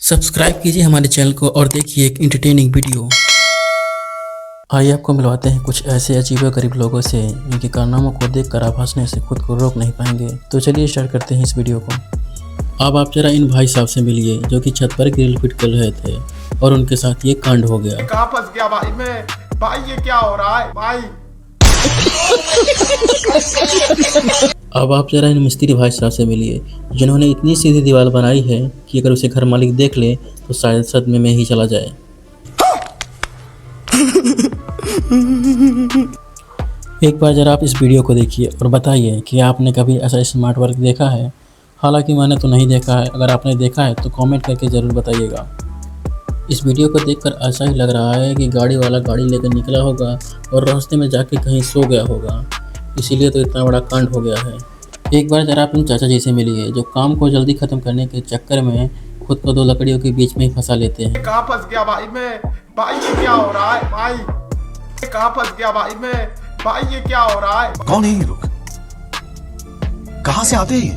Subscribe कीजिए हमारे channel को और देखिए एक इंटरटेनिंग वीडियो। आइए आपको मिलवाते हैं कुछ ऐसे अजीबोगरीब लोगों से जिनके कारनामों को देखकर आप हंसने से खुद को रोक नहीं पाएंगे। तो चलिए स्टार्ट करते हैं इस वीडियो को। अब आप जरा इन भाई साहब से मिलिए जो कि छत पर ग्रिल फिट कर रहे थे और उनके साथ ये कांड हो गया। कहाँ फंस गया भाई मैं? भाई ये क्या हो रहा है भाई? अब आप जरा इन मिस्त्री भाई साहब से मिलिए जिन्होंने इतनी सीधी दीवार बनाई है कि अगर उसे घर मालिक देख ले तो शायद सदमे में ही चला जाए। एक बार जरा आप इस वीडियो को देखिए और बताइए कि आपने कभी ऐसा स्मार्ट वर्क देखा है। हालांकि मैंने तो नहीं देखा है, अगर आपने देखा है तो कमेंट करके ज़रूर बताइएगा। इस वीडियो को देखकर ऐसा ही लग रहा है कि गाड़ी वाला गाड़ी लेकर निकला होगा और रास्ते में जाके कहीं सो गया होगा, इसीलिए तो इतना बड़ा कांड हो गया है। एक बार जरा अपने चाचा जी से मिलिए जो काम को जल्दी ख़त्म करने के चक्कर में खुद को दो लकड़ियों के बीच में ही फंसा लेते हैं। कहाँ फंस गया भाई मैं? भाई ये क्या हो रहा है भाई? कहाँ फंस गया भाई मैं? भाई ये क्या हो रहा है? कौन है ये लोग? कहाँ से आते हैं?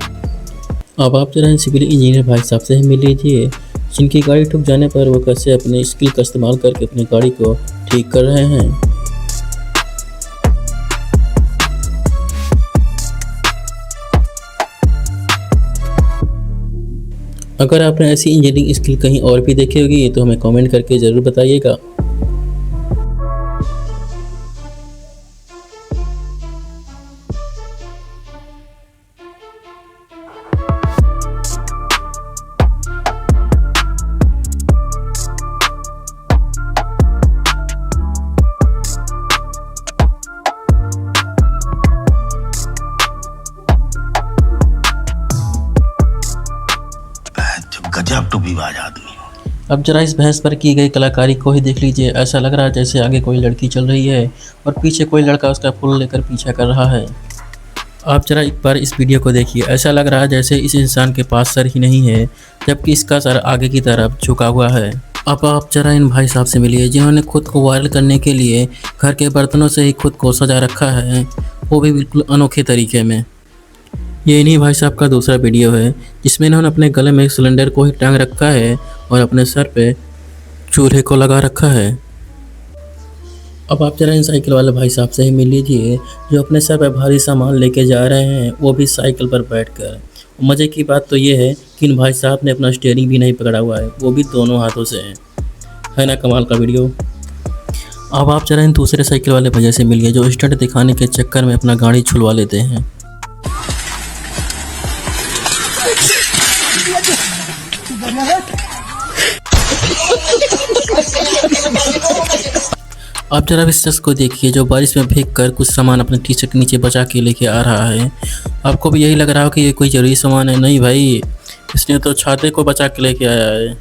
अब आप जरा इन सिविल इंजीनियर भाई साहब से मिल लीजिए जिनकी गाड़ी ठुक जाने पर वो कैसे अपने स्किल का इस्तेमाल करके अपनी गाड़ी को ठीक कर रहे हैं। अगर आपने ऐसी इंजीनियरिंग स्किल कहीं और भी देखी होगी तो हमें कमेंट करके ज़रूर बताइएगा। गजब टोपीबाज आदमी हो। अब जरा इस भैंस पर की गई कलाकारी को ही देख लीजिए। ऐसा लग रहा है जैसे आगे कोई लड़की चल रही है और पीछे कोई लड़का उसका फूल लेकर पीछा कर रहा है। आप जरा एक बार इस वीडियो को देखिए। ऐसा लग रहा है जैसे इस इंसान के पास सर ही नहीं है जबकि इसका सर आगे की तरफ झुका हुआ है। अब आप जरा इन भाई साहब से मिलिए जिन्होंने खुद को वायरल करने के लिए घर के बर्तनों से ही खुद को सजा रखा है, वो भी बिल्कुल अनोखे तरीके में। ये इन्हीं भाई साहब का दूसरा वीडियो है जिसमें इन्होंने अपने गले में एक सिलेंडर को ही टांग रखा है और अपने सर पे चूल्हे को लगा रखा है। अब आप जरा इन साइकिल वाले भाई साहब से ही मिल लीजिए जो अपने सर पे भारी सामान लेके जा रहे हैं, वो भी साइकिल पर बैठकर। मज़े की बात तो ये है कि इन भाई साहब ने अपना स्टीयरिंग भी नहीं पकड़ा हुआ है, वो भी दोनों हाथों से है ना कमाल का वीडियो। अब आप जरा इन दूसरे साइकिल वाले भैया से मिलिए जो स्टंट दिखाने के चक्कर में अपना गाड़ी छुड़वा लेते हैं। आप जरा इस शख्स को देखिए जो बारिश में भीग कर कुछ सामान अपने टी शर्ट के नीचे बचा के लेके आ रहा है। आपको भी यही लग रहा हो कि ये कोई ज़रूरी सामान है? नहीं भाई, इसने तो छाते को बचा के लेके आया है।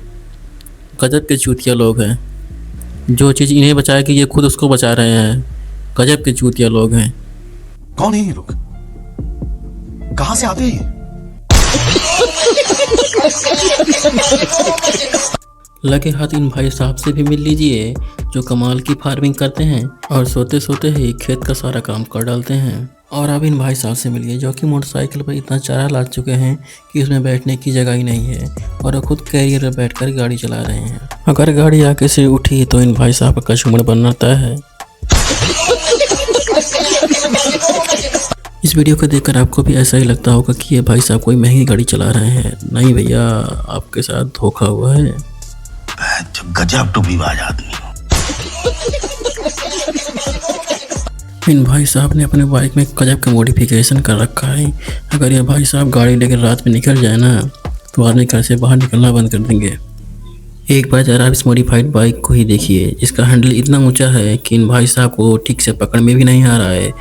गजब के चूतिया लोग हैं, जो चीज़ इन्हें बचाएगी ये खुद उसको बचा रहे हैं। गजब के चूतिया लोग हैं। कौन है ये लोग? कहाँ से आते हैं? लगे हाथ इन भाई साहब से भी मिल लीजिए जो कमाल की फार्मिंग करते हैं और सोते सोते ही खेत का सारा काम कर डालते हैं। और अब इन भाई साहब से मिलिए जो कि मोटरसाइकिल पर इतना चारा लाद चुके हैं कि उसमें बैठने की जगह ही नहीं है और वो खुद कैरियर में बैठकर गाड़ी चला रहे हैं। अगर गाड़ी आगे से उठी तो इन भाई साहब का चुमड़ बनता है। इस वीडियो को देखकर आपको भी ऐसा ही लगता होगा कि ये भाई साहब कोई महंगी गाड़ी चला रहे हैं। नहीं भैया, आपके साथ धोखा हुआ है। गजब टोपीबाज आदमी हो। इन भाई साहब ने अपने बाइक में गजब का मॉडिफिकेशन कर रखा है। अगर ये भाई साहब गाड़ी लेकर रात में निकल जाए ना तो आदमी घर से बाहर निकलना बंद कर देंगे। एक बार जरा इस मॉडिफाइड बाइक को ही देखिए जिसका हैंडल इतना ऊंचा है कि इन भाई साहब को ठीक से पकड़ में भी नहीं आ रहा है,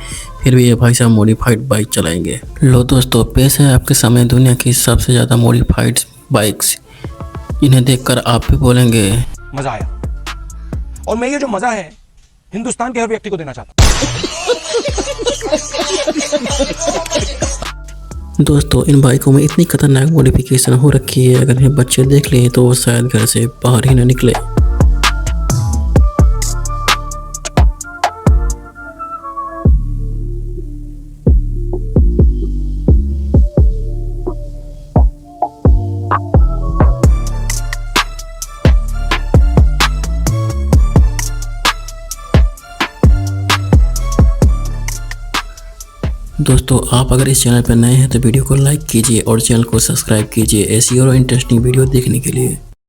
फिर भी ये भाई साहब मॉडिफाइड बाइक चलाएंगे। लो दोस्तों, पेश है आपके सामने दुनिया की सबसे ज़्यादा मॉडिफाइड बाइक्स। इन्हें देखकर आप भी बोलेंगे मजा आया, और मैं ये जो मजा है हिंदुस्तान के हर व्यक्ति को देना चाहता हूं। दोस्तों, इन बाइकों में इतनी खतरनाक मॉडिफिकेशन हो रखी है, अगर ये बच्चे देख लें तो वो शायद घर से बाहर ही ना निकले। दोस्तों आप अगर इस चैनल पर नए हैं तो वीडियो को लाइक कीजिए और चैनल को सब्सक्राइब कीजिए ऐसी और इंटरेस्टिंग वीडियो देखने के लिए।